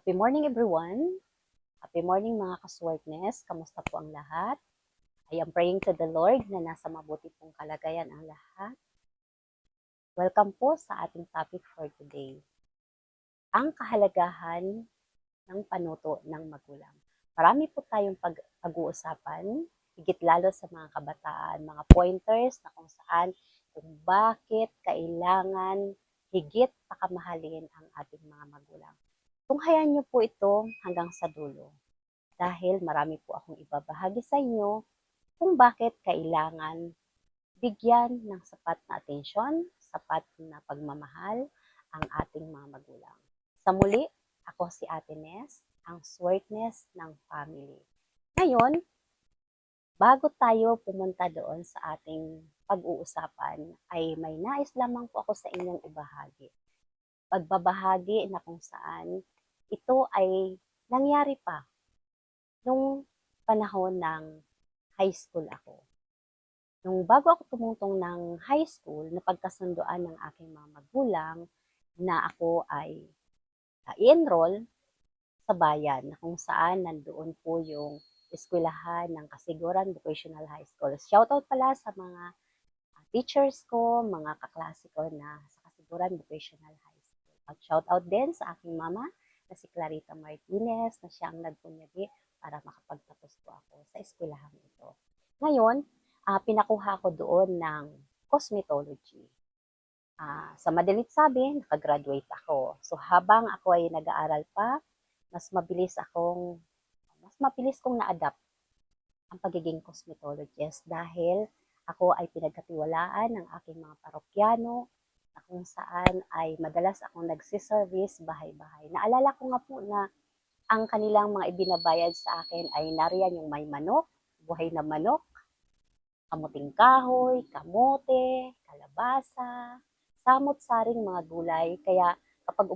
Happy morning everyone. Happy morning mga kaswertness. Kamusta po ang lahat? I am praying to the Lord na nasa mabuti pong kalagayan ang lahat. Welcome po sa ating topic for today. Ang kahalagahan ng panuto ng magulang. Marami po tayong pag-uusapan, higit lalo sa mga kabataan, mga pointers na kung saan, kung bakit kailangan higit pakamahalin ang ating mga magulang. Tunghayan niyo po ito hanggang sa dulo dahil marami po akong ibabahagi sa inyo kung bakit kailangan bigyan ng sapat na atensyon, sapat na pagmamahal ang ating mga magulang. Sa muli, ako si Ate Nes, ang swertness ng family. Ngayon, bago tayo pumunta doon sa ating pag-uusapan, ay may nais lamang po ako sa inyong ibahagi. Pagbabahagi na kung saan ito ay nangyari pa nung panahon ng high school ako. Nung bago ako tumungtong ng high school, napagkasunduan ng aking mga magulang na ako ay i-enroll sa bayan na kung saan nandoon po yung eskwelahan ng Kasiguran Vocational High School. Shoutout pala sa mga teachers ko, mga kaklase ko na sa Kasiguran Vocational High School. At shoutout din sa aking mama na si Clarita Martinez na siya ang nagpunyagi para makapagtapos po ako sa eskwelahan ito. Ngayon, pinakuha ko doon ng cosmetology. Sa madalit sabi, nakagraduate ako. So habang ako ay nag-aaral pa, mas mabilis kong na-adapt ang pagiging cosmetologist dahil ako ay pinagkatiwalaan ng aking mga parokyano na kung saan ay madalas akong nagsiservice bahay-bahay. Naalala ko nga po na ang kanilang mga ibinabayad sa akin ay nariyan yung may manok, buhay na manok, kamuting kahoy, kamote, kalabasa, samot-saring mga gulay. Kaya kapag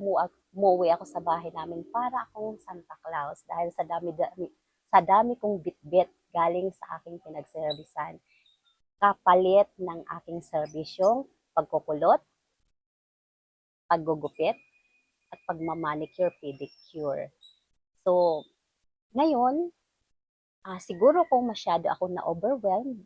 umuwi ako sa bahay namin, para akong Santa Claus dahil sa dami kong bitbit galing sa aking pinagservisan. Kapalit ng aking serbisyong pagkukulot, paggugupit, at pagmamanicure, pedicure. So, ngayon, siguro kung masyado ako na-overwhelmed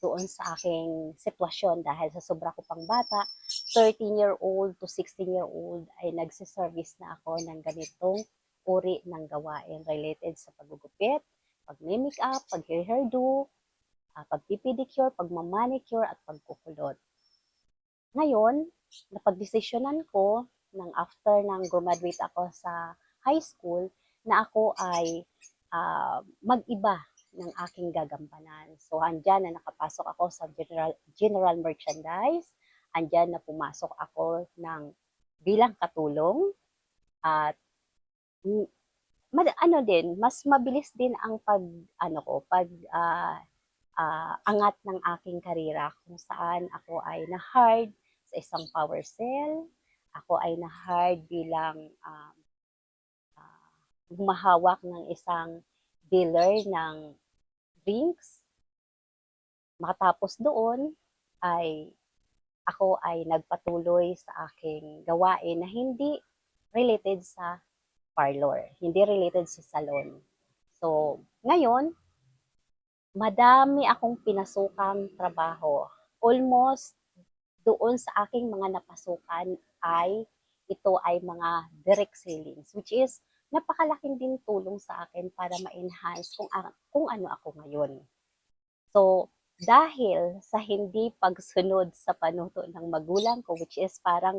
doon sa aking sitwasyon dahil sa sobra ko pang bata, 13-year-old to 16-year-old ay nagsiservice na ako ng ganitong uri ng gawain related sa paggugupit, pag-make-up, pag-hairdo, pag-pedicure, pagmamanicure, at pagkukulot. Ngayon, napagdesisyonan ko nang after nang graduate ako sa high school na ako ay mag-iba ng aking gagampanan. So, andyan na nakapasok ako sa general merchandise. Andyan na pumasok ako bilang katulong. At mas mabilis din ang angat ng aking karera kung saan ako ay na-hard sa isang power cell. Ako ay na-hard bilang humahawak ng isang dealer ng drinks. Makatapos doon ay ako ay nagpatuloy sa aking gawain na hindi related sa parlor, hindi related sa salon. So, ngayon, madami akong pinasukang trabaho. Almost doon sa aking mga napasukan ay ito ay mga direct sales, which is napakalaking din tulong sa akin para ma-enhance kung ano ako ngayon. So, dahil sa hindi pagsunod sa panuto ng magulang ko, which is para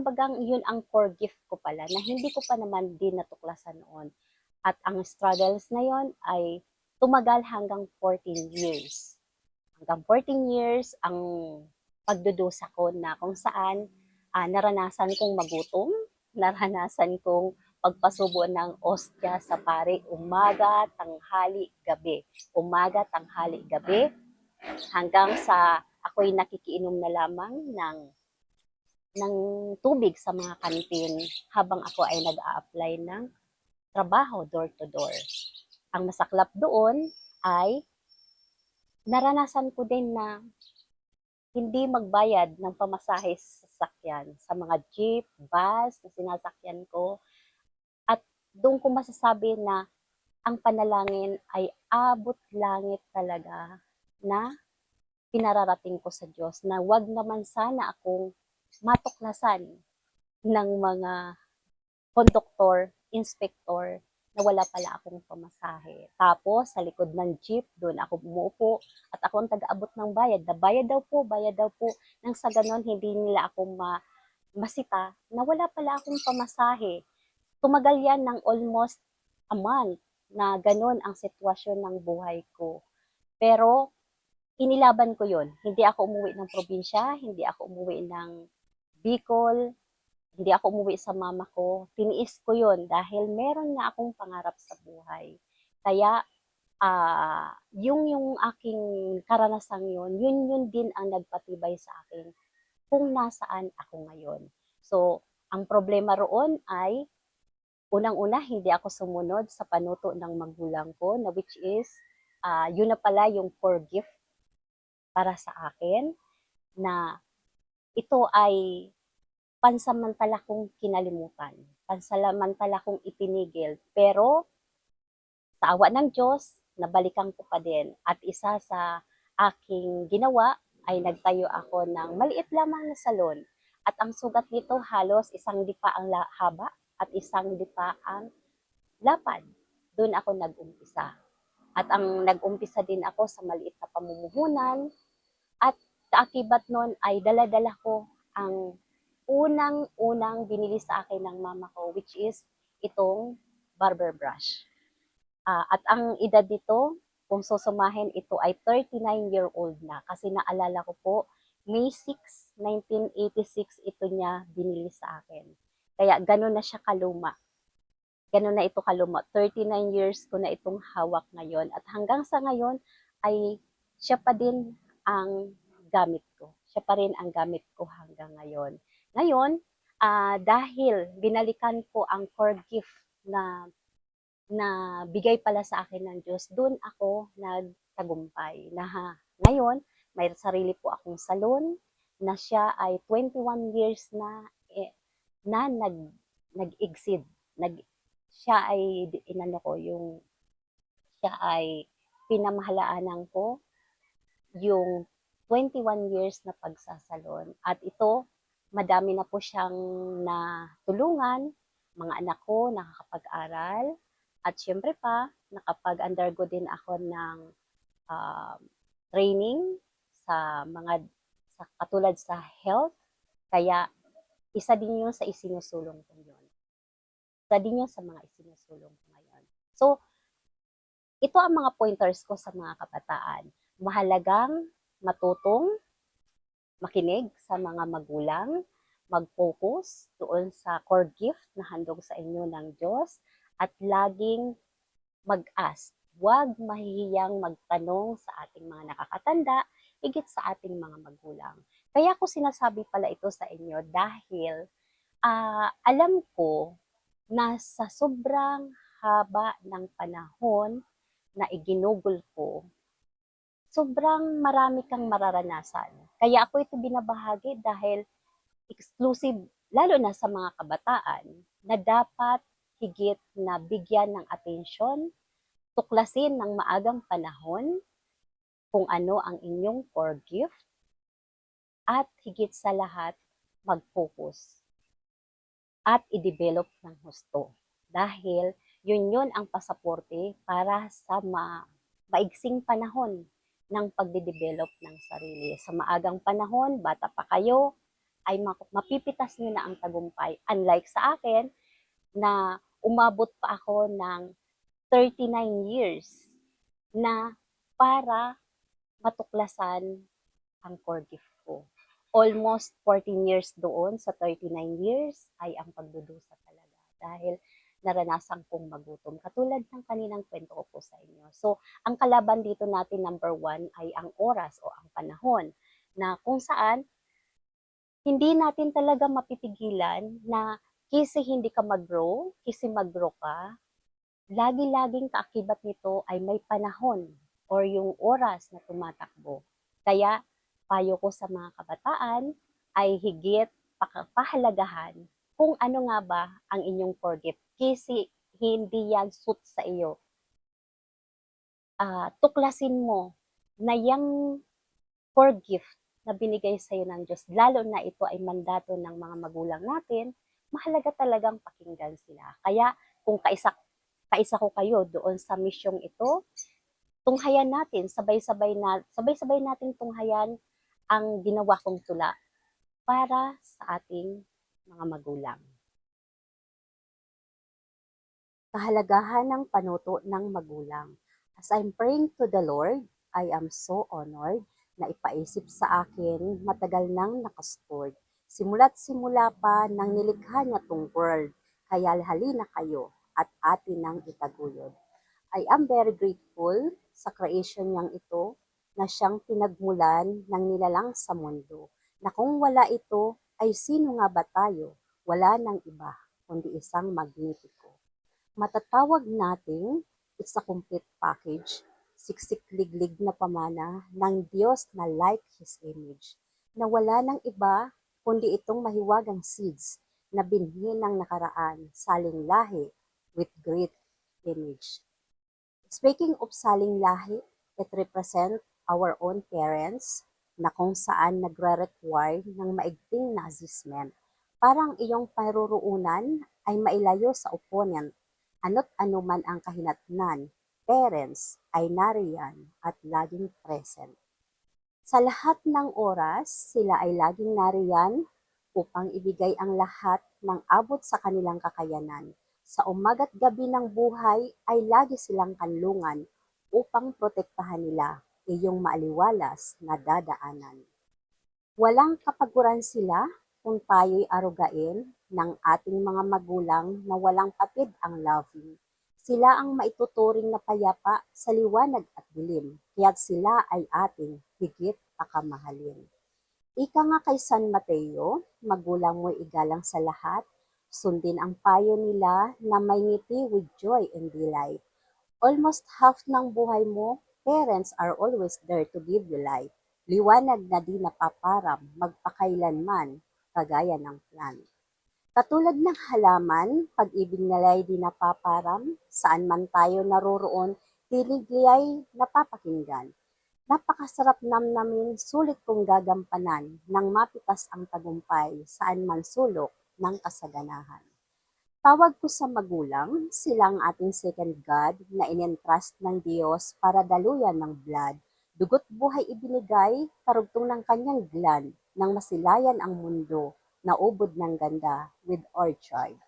bagang yun ang core gift ko pala, na hindi ko pa naman din natuklasan noon. At ang struggles na yon ay tumagal hanggang 14 years. Hanggang 14 years ang pagdudusa ko na kung saan naranasan kong magutom, naranasan kong pagpasubo ng ostya sa pare umaga, tanghali, gabi. Umaga, tanghali, gabi, hanggang sa ako'y nakikiinom na lamang ng tubig sa mga kantin habang ako ay nag-a-apply ng trabaho door to door. Ang masaklap doon ay naranasan ko din na hindi magbayad ng pamasahe sa sasakyan sa mga jeep, bus na sinasakyan ko. At doon ko masasabi na ang panalangin ay abot langit talaga na pinararating ko sa Diyos na wag naman sana akong matuklasan ng mga konduktor, inspektor na wala pala akong pamasahe. Tapos, sa likod ng jeep, doon ako umuupo at ako ang taga-abot ng bayad. Na bayad daw po. Nang sa ganon, hindi nila ako masita na wala pala akong pamasahe. Tumagal yan ng almost a month na ganon ang sitwasyon ng buhay ko. Pero, inilaban ko yon. Hindi ako umuwi ng probinsya, hindi ako umuwi ng Bicol, hindi ako umuwi sa mama ko. Tiniis ko yon dahil meron na akong pangarap sa buhay. Kaya, yung aking karanasang yun din ang nagpatibay sa akin kung nasaan ako ngayon. So, ang problema roon ay, unang-una, hindi ako sumunod sa panuto ng magulang ko, na which is, yun na pala yung forgive para sa akin, na ito ay pansamantala kong kinalimutan, pansamantala kong itinigil, pero sa awa ng Diyos, nabalikan ko pa din. At isa sa aking ginawa ay nagtayo ako ng maliit lamang na salon. At ang sugat nito halos isang dipa ang haba at isang dipa ang lapad. Doon ako nag-umpisa. At ang nag-umpisa din ako sa maliit na pamumuhunan. At kaakibat nun ay dala-dala ko ang unang-unang binili sa akin ng mama ko, which is itong barber brush. At ang edad nito, kung susumahin, ito ay 39-year-old na. Kasi naalala ko po, May 6, 1986, ito niya binili sa akin. Kaya gano'n na siya kaluma. Gano'n na ito kaluma. 39 years ko na itong hawak ngayon. At hanggang sa ngayon, ay siya pa din ang gamit ko. Siya pa rin ang gamit ko hanggang ngayon. Ngayon, dahil binalikan ko ang core gift na bigay pala sa akin ng Diyos, doon ako nagtagumpay. Ngayon, may sarili po akong salon na siya ay 21 years na nag-exceed. Siya ay, siya ay pinamahalaanan ko yung 21 years na pagsasalon. At ito, madami na po siyang natulungan, mga anak ko nakakapag-aral, at syempre pa, nakapag-undergo din ako ng training sa katulad sa health. Kaya, isa din yun sa isinusulong ko yun. Isa din yun sa mga isinusulong ko ngayon. So, ito ang mga pointers ko sa mga kabataan. Mahalagang matutong makinig sa mga magulang, mag-focus doon sa core gift na handog sa inyo ng Diyos, at laging mag-ask. Huwag mahihiyang magtanong sa ating mga nakakatanda, higit sa ating mga magulang. Kaya ko sinasabi pala ito sa inyo dahil alam ko na sa sobrang haba ng panahon na iginugol ko, sobrang marami kang mararanasan. Kaya ako ito binabahagi dahil exclusive, lalo na sa mga kabataan, na dapat higit na bigyan ng atensyon, tuklasin ng maagang panahon kung ano ang inyong core gift, at higit sa lahat, mag-focus at i-develop ng husto. Dahil yun ang pasaporte para sa maigsing panahon ng pagde-develop ng sarili. Sa maagang panahon, bata pa kayo, ay mapipitas nyo na ang tagumpay. Unlike sa akin, na umabot pa ako ng 39 years na para matuklasan ang core gift ko. Almost 14 years doon sa 39 years ay ang pagdudusa talaga. Dahil naranasan kong magutom. Katulad ng kaninang kwento ko po sa inyo. So, ang kalaban dito natin, number 1, ay ang oras o ang panahon. Na kung saan, hindi natin talaga mapipigilan na kasi hindi ka mag-grow, kasi mag-grow ka, lagi-laging kaakibat nito ay may panahon or yung oras na tumatakbo. Kaya, payo ko sa mga kabataan ay higit pahalagahan kung ano nga ba ang inyong core gift. Kasi hindi yan suit sa iyo. Tuklasin mo na yung for gift na binigay sa iyo ng Diyos, lalo na ito ay mandato ng mga magulang natin, mahalaga talagang pakinggan sila. Kaya kung kaisa ko kayo doon sa misyong ito, tunghayan natin, sabay-sabay natin tunghayan ang ginawa kong tula para sa ating mga magulang. Kahalagahan ng panuto ng magulang. As I'm praying to the Lord, I am so honored na ipaisip sa akin matagal nang nakastored. Simula't simula pa nang nilikha niya tong world, kaya halina kayo at atin nang itaguyod. I am very grateful sa creation niyang ito na siyang pinagmulan ng nilalang sa mundo, na kung wala ito ay sino nga ba tayo? Wala nang iba kundi isang magnetiko. Matatawag nating it's a complete package, siksik-liglig na pamana ng Diyos na like His image, na wala ng iba kundi itong mahiwagang seeds na binhi ng nakaraan, saling lahi with great image. Speaking of saling lahi, it represents our own parents na kung saan nagre-require ng maigting na assessment. Parang iyong paruroonan ay mailayo sa opponent. Ano't ano man ang kahinatnan, parents ay nariyan at laging present. Sa lahat ng oras, sila ay laging nariyan upang ibigay ang lahat ng abot sa kanilang kakayanan. Sa umaga't gabi ng buhay ay lagi silang kanlungan upang protektahan nila iyong maaliwalas na dadaanan. Walang kapaguran sila kung tayo'y arugain ng ating mga magulang na walang patid ang loving. Sila ang maituturing na payapa sa liwanag at dilim, kaya't sila ay ating higit pakamahalin. Ika nga kay San Mateo, magulang mo'y igalang sa lahat, sundin ang payo nila na may ngiti with joy and delight. Almost half ng buhay mo, parents are always there to give you life. Liwanag na di napaparam, magpakailanman, kagaya ng plan. Katulad ng halaman, pag-ibig nila'y di napaparam, saan man tayo naroroon, tinig nila'y napapakinggan. Napakasarap namnamin, sulit kong gagampanan, nang mapitas ang tagumpay, saan man sulok ng kasaganahan. Tawag ko sa magulang, sila ang ating second God na inentrust ng Diyos para daluyan ng blood. Dugot buhay ibinigay, karugtong ng kanyang gland, nang masilayan ang mundo, naubod ng ganda with our child.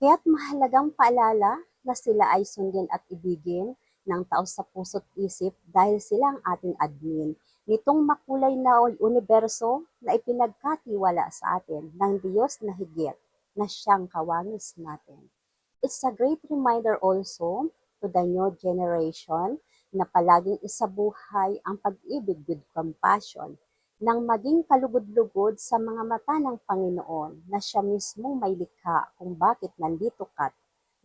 Kaya't mahalagang paalala na sila ay sundin at ibigin ng taos sa puso't isip dahil sila ang ating admin nitong makulay na universo na ipinagkatiwala sa atin ng Diyos na higit na siyang kawangis natin. It's a great reminder also to the new generation na palaging isabuhay ang pag-ibig with compassion nang maging kalugod-lugod sa mga mata ng Panginoon na siya mismong may likha kung bakit nandito ka't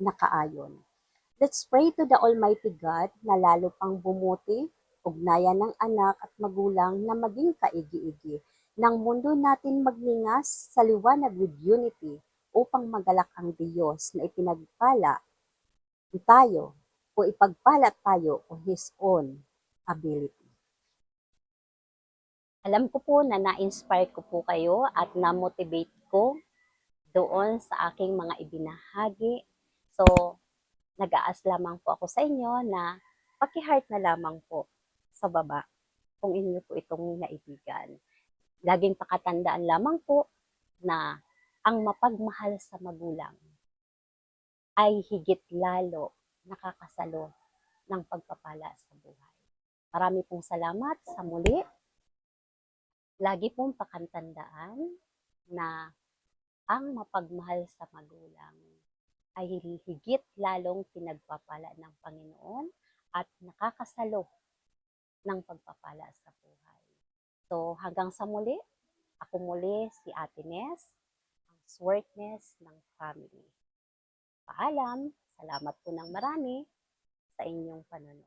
nakaayon. Let's pray to the Almighty God na lalo pang bumuti, ugnayan ng anak at magulang na maging kaigi-igi, ng mundo natin magningas sa liwanag with unity upang magalak ang Diyos na ipinagpala tayo o ipagpala tayo o His own ability. Alam ko po na na-inspire ko po kayo at na-motivate ko doon sa aking mga ibinahagi. So, nag-aas lamang po ako sa inyo na paki-heart na lamang po sa baba kung inyo po itong naibigan. Laging pakatandaan lamang po na ang mapagmahal sa magulang ay higit lalo nakakasalo ng pagpapala sa buhay. Marami pong salamat sa muli. Lagi pong pakatandaan na ang mapagmahal sa magulang ay higit lalong pinagpapala ng Panginoon at nakakasalo ng pagpapala sa buhay. So hanggang sa muli, ako muli si Ate Ness, ang Swartness ng family. Paalam, salamat po ng marami sa inyong panonood.